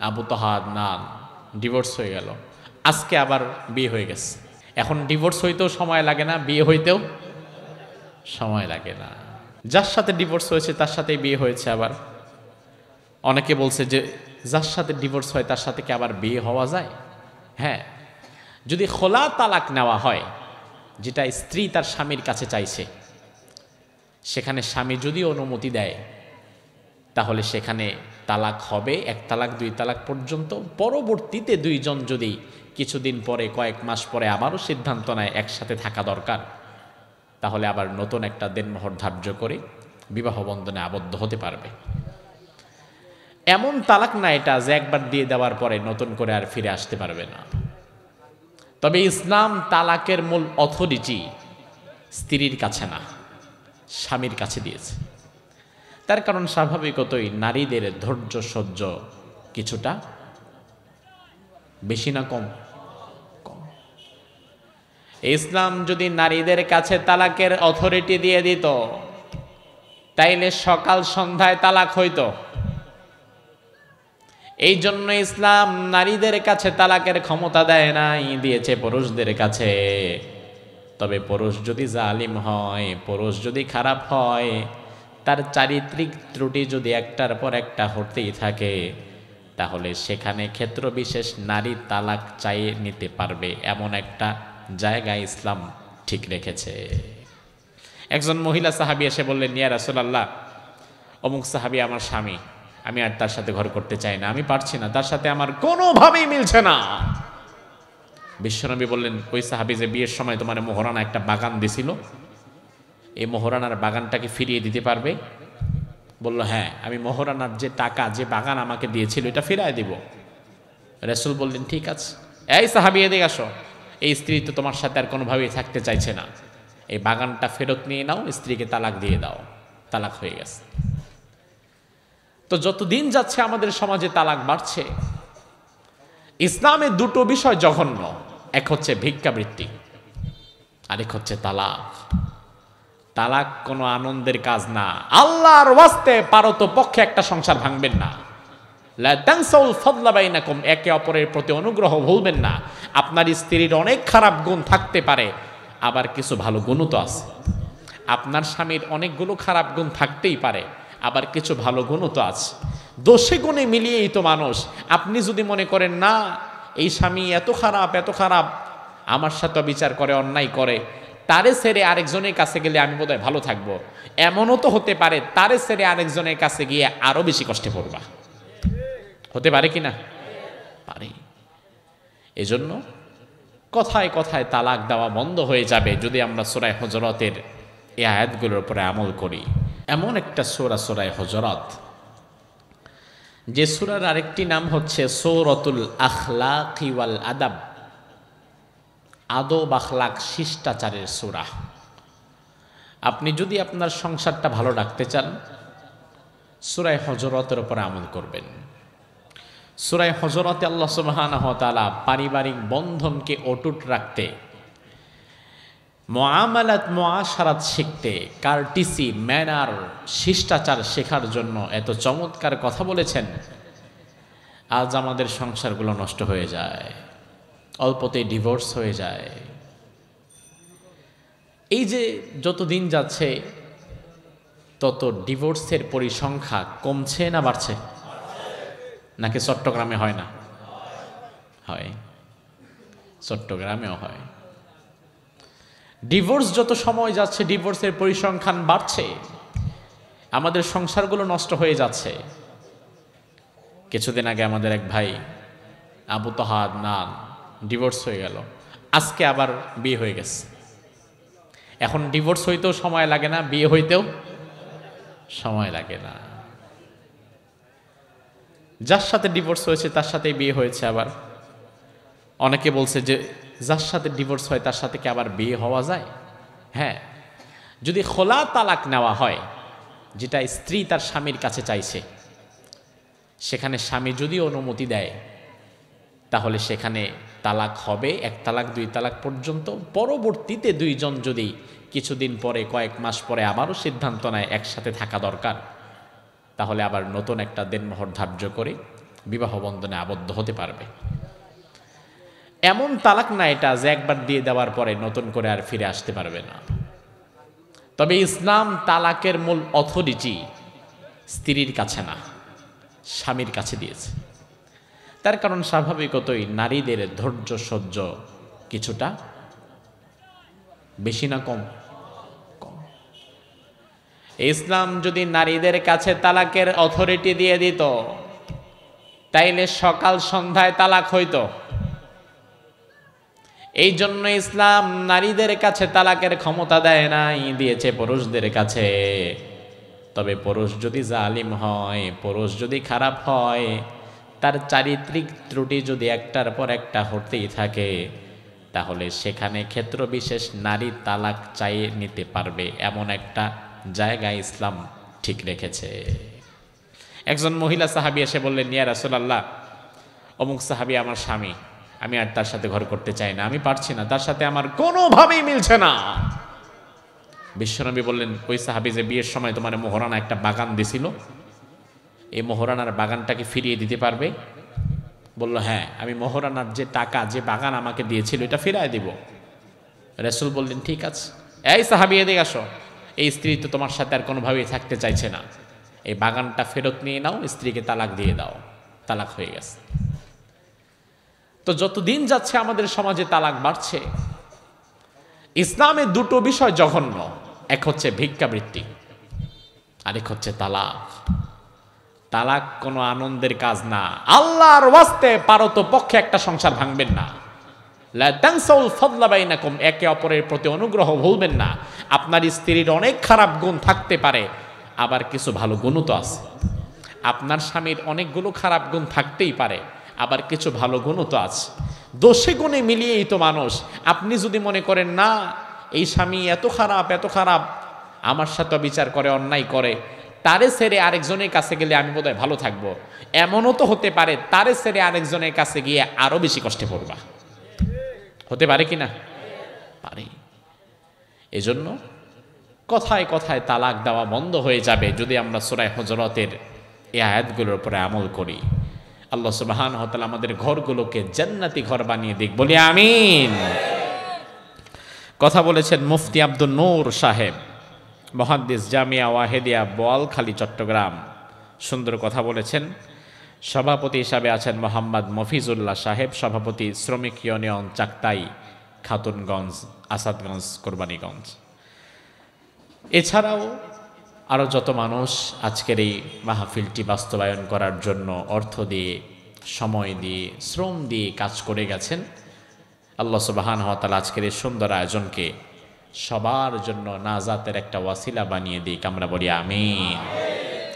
আবু তাহা নান ডিভোর্স হয়ে গেল, আজকে আবার বিয়ে হয়ে গেছে। এখন ডিভোর্স হইতেও সময় লাগে না, বিয়ে হইতেও সময় লাগে না। যার সাথে ডিভোর্স হয়েছে তার সাথেই বিয়ে হয়েছে। আবার অনেকে বলছে যে যার সাথে ডিভোর্স হয় তার সাথে কি আবার বিয়ে হওয়া যায়? হ্যাঁ, যদি খোলা তালাক নেওয়া হয়, যেটা স্ত্রী তার স্বামীর কাছে চাইছে, সেখানে স্বামী যদি অনুমতি দেয় তাহলে সেখানে তালাক হবে, এক তালাক দুই তালাক পর্যন্ত। পরবর্তীতে দুইজন যদি কিছুদিন পরে, কয়েক মাস পরে আবারও সিদ্ধান্ত নেয় একসাথে থাকা দরকার, তাহলে আবার নতুন একটা দেনমোহর ধার্য করে বিবাহ বন্ধনে আবদ্ধ হতে পারবে। এমন তালাক না এটা যে একবার দিয়ে দেওয়ার পরে নতুন করে আর ফিরে আসতে পারবে না। তবে ইসলাম তালাকের মূল অথরিটি স্ত্রীর কাছে না, স্বামীর কাছে দিয়েছে। তার কারণ স্বাভাবিকতই নারীদের ধৈর্য সহ্য কিছুটা বেশি না কম? কম। ইসলাম যদি নারীদের কাছে তালাকের অথরিটি দিয়ে দিত, তাইলে সকাল সন্ধ্যায় তালাক হইতো। এই জন্য ইসলাম নারীদের কাছে তালাকের ক্ষমতা দেয় নাই, দিয়েছে পুরুষদের কাছে। তবে পুরুষ যদি জালিম হয়, পুরুষ যদি খারাপ হয়, তার চারিত্রিক ত্রুটি যদি একটার পর একটা হতেই থাকে, তাহলে সেখানে ক্ষেত্র বিশেষ নারী তালাক চাইয়ে নিতে পারবে, এমন একটা জায়গা ইসলাম ঠিক রেখেছে। একজন মহিলা সাহাবী এসে বললেন, ইয়া রাসূলুল্লাহ, অমুক সাহাবী আমার স্বামী, আমি আর তার সাথে ঘর করতে চাই না, আমি পারছি না, তার সাথে আমার কোনোভাবেই মিলছে না। বিশ্বনবী বললেন, ওই সাহাবী যে বিয়ের সময় তোমার মোহরানা একটা বাগান দিছিল, এই মোহরানার বাগানটাকে ফিরিয়ে দিতে পারবে? বলল, হ্যাঁ, আমি মোহরানার যে টাকা, যে বাগান আমাকে দিয়েছিল, এটা ফিরিয়ে দিব। রাসূল বললেন, ঠিক আছে, এই সাহাবী এদিকে আসো, এই স্ত্রী তো তোমার সাথে আর কোনোভাবেই থাকতে চাইছে না, এই বাগানটা ফেরত নিয়ে নাও, স্ত্রীকে তালাক দিয়ে দাও। তালাক হয়ে গেছে। তো যত দিন যাচ্ছে আমাদের সমাজে তালাক বাড়ছে। ইসলামে দুটো বিষয় জঘন্য, এক হচ্ছে ভিক্ষাবৃত্তি, আরেক হচ্ছে তালাক। তালাক কোনো আনন্দের কাজ না। আল্লাহর ওয়াস্তে পারত পক্ষে একটা সংসার ভাঙবেন না। লা তানসাউল ফাদলা বাইনাকুম, একে অপরের প্রতি অনুগ্রহ ভুলবেন না। আপনার স্ত্রীর অনেক খারাপ গুণ থাকতে পারে, আবার কিছু ভালো গুণও তো আছে। আপনার স্বামীর অনেকগুলো খারাপ গুণ থাকতেই পারে, আবার কিছু ভালো গুণও তো আছে। দোষে গুণে মিলিয়েই তো মানুষ। আপনি যদি মনে করেন না, এই স্বামী এত খারাপ, আমার সাথে বিচার করে, অন্যায় করে, তারে ছেড়ে আরেকজনের কাছে গেলে আমি বোধহয় ভালো থাকবো, এমনও তো হতে পারে তারে ছেড়ে আরেকজনের কাছে গিয়ে আরো বেশি কষ্টে পড়বা। হতে পারে কি না? পারে। এজন্য কথায় কথায় তালাক দেওয়া বন্ধ হয়ে যাবে যদি আমরা সূরা হুজুরাতের এই আয়াতগুলোর উপরে আমল করি। এমন একটা সূরা, সূরা হুজুরাত, যে সূরার আরেকটি নাম হচ্ছে সূরাতুল আখলাকি ওয়াল আদাব, আদব আখলাক শিষ্টাচারের সূরা। আপনি যদি আপনার সংসারটা ভালো রাখতে চান, সূরা হুজুরাতের উপরে আমল করবেন। সূরা হুজুরাতে আল্লাহ সুবহানাহু ওয়া তাআলা পারিবারিক বন্ধনকে অটুট রাখতে, মুআমালাত মুআশারাত শিখতে, কার্টিসি ম্যানার শিষ্টাচার শেখার জন্য এত চমৎকার কথা বলেছেন। আজ আমাদের সংসারগুলো নষ্ট হয়ে যায়, অল্পতেই ডিভোর্স হয়ে যায়। এই যে যত দিন যাচ্ছে তত ডিভোর্সের পরিসংখ্যা কমছে না বাড়ছে? নাকি চট্টগ্রামে হয় না? হয়, চট্টগ্রামেও হয়। ডিভোর্স যত সময় যাচ্ছে ডিভোর্সের পরিসংখ্যান বাড়ছে, আমাদের সংসারগুলো নষ্ট হয়ে যাচ্ছে। কিছুদিন আগে আমাদের এক ভাই আবু তাহা নান ডিভোর্স হয়ে গেল, আজকে আবার বিয়ে হয়ে গেছে। এখন ডিভোর্স হইতেও সময় লাগে না, বিয়ে হইতেও সময় লাগে না। যার সাথে ডিভোর্স হয়েছে তার সাথেই বিয়ে হয়েছে। আবার অনেকে বলছে যে যার সাথে ডিভোর্স হয় তার সাথে কি আবার বিয়ে হওয়া যায়? হ্যাঁ, যদি খোলা তালাক নেওয়া হয়, যেটা স্ত্রী তার স্বামীর কাছে চাইছে, সেখানে স্বামী যদি অনুমতি দেয় তাহলে সেখানে তালাক হবে, এক তালাক দুই তালাক পর্যন্ত। পরবর্তীতে দুইজন যদি কিছুদিন পরে, কয়েক মাস পরে আবারও সিদ্ধান্ত নেয় একসাথে থাকা দরকার, তাহলে আবার নতুন একটা দেনমোহর ধার্য করে বিবাহ বন্ধনে আবদ্ধ হতে পারবে। এমন তালাক না এটা যে একবার দিয়ে দেওয়ার পরে নতুন করে আর ফিরে আসতে পারবে না। তবে ইসলাম তালাকের মূল অথরিটি স্ত্রীর কাছে না, স্বামীর কাছে দিয়েছে। তার কারণ স্বাভাবিকতই নারীদের ধৈর্য সহ্য কিছুটা বেশি না কম? কম। ইসলাম যদি নারীদের কাছে তালাকের অথরিটি দিয়ে দিত তাইলে সকাল সন্ধ্যায় তালাক হইতো। এই জন্য ইসলাম নারীদের কাছে তালাকের ক্ষমতা দেয় নাই, দিয়েছে পুরুষদের কাছে। তবে পুরুষ যদি জালিম হয়, পুরুষ যদি খারাপ হয়, তার চারিত্রিক ত্রুটি যদি একটার পর একটা হতেই থাকে, তাহলে সেখানে ক্ষেত্র বিশেষ নারী তালাক চাইয়ে নিতে পারবে, এমন একটা জায়গা ইসলাম ঠিক রেখেছে। একজন মহিলা সাহাবী এসে বললেন, ইয়া রাসূলুল্লাহ, অমুক সাহাবী আমার স্বামী, আমি আর তার সাথে ঘর করতে চাই না, আমি পারছি না, তার সাথে আমার কোনোভাবেই মিলছে না। বিশ্বনবী বললেন, ওই সাহাবী যে বিয়ের সময় তোমার মোহরানা একটা বাগান দিছিল, এই মোহরানার বাগানটা কি ফিরিয়ে দিতে পারবে? বলল, হ্যাঁ, আমি মোহরানার যে টাকা, যে বাগান আমাকে দিয়েছিল, এটা ফিরায় দিব। রাসূল বললেন, ঠিক আছে, এই সাহাবী এদিকে আসো, এই স্ত্রী তো তোমার সাথে আর কোনোভাবেই থাকতে চাইছে না, এই বাগানটা ফেরত নিয়ে নাও, স্ত্রীকে তালাক দিয়ে দাও। তালাক হয়ে গেছে। তো যত দিন যাচ্ছে আমাদের সমাজে তালাক বাড়ছে। ইসলামে দুটো বিষয় জঘন্য, এক হচ্ছে ভিক্ষাবৃত্তি, আরেক হচ্ছে তালাক। তালাক কোনো আনন্দের কাজ না। আল্লাহর ওয়াস্তে পারত পক্ষে একটা সংসার ভাঙবেন না। লা তানসাউল ফাদলা বাইনাকুম, একে অপরের প্রতি অনুগ্রহ ভুলবেন না। আপনার স্ত্রীর অনেক খারাপ গুণ থাকতে পারে, আবার কিছু ভালো গুণও তো আছে। আপনার স্বামীর অনেকগুলো খারাপ গুণ থাকতেই পারে, আবার কিছু ভালো গুণও তো আছে। দোষে গুণে মিলিয়েই তো মানুষ। আপনি যদি মনে করেন না, এই স্বামী এত খারাপ এত খারাপ, আমার সাথে বিচার করে, অন্যায় করে, তারে ছেড়ে আরেকজনের কাছে গেলে আমি বোধহয় ভালো থাকবো, এমনও তো হতে পারে তারে ছেড়ে আরেকজনের কাছে গিয়ে আরো বেশি কষ্টে পড়বা। হতে পারে কি না? পারে। এজন্য কথায় কথায় তালাক দেওয়া বন্ধ হয়ে যাবে যদি আমরা সূরা হুজুরাতের এই আয়াতগুলোর উপরে আমল করি। আল্লাহ সুবহানাহু ওয়া তাআলা আমাদের ঘরগুলোকে জান্নাতি ঘর বানিয়ে দিক, বলি আমিন। কথা বলেছেন মুফতি আব্দুল নূর সাহেব, মুহাদ্দিস, জামিয়া ওয়াহিদিয়া, বোয়ালখালী, চট্টগ্রাম। সুন্দর কথা বলেছেন। সভাপতি হিসাবে আছেন মোহাম্মদ মফিজুল্লাহ সাহেব, সভাপতি শ্রমিক ইউনিয়ন চাকতাই, খাতুনগঞ্জ, আসাদগঞ্জ, কোরবানীগঞ্জ। এছাড়াও আরও যত মানুষ আজকের এই মাহফিলটি বাস্তবায়ন করার জন্য অর্থ দিয়ে, সময় দিয়ে, শ্রম দিয়ে কাজ করে গেছেন, আল্লাহ সুবহানাহু ওয়া তাআলা আজকের এই সুন্দর আয়োজনকে সবার জন্য নাজাতের একটা ওয়াসিলা বানিয়ে দিক, আমরা বলি আমিন।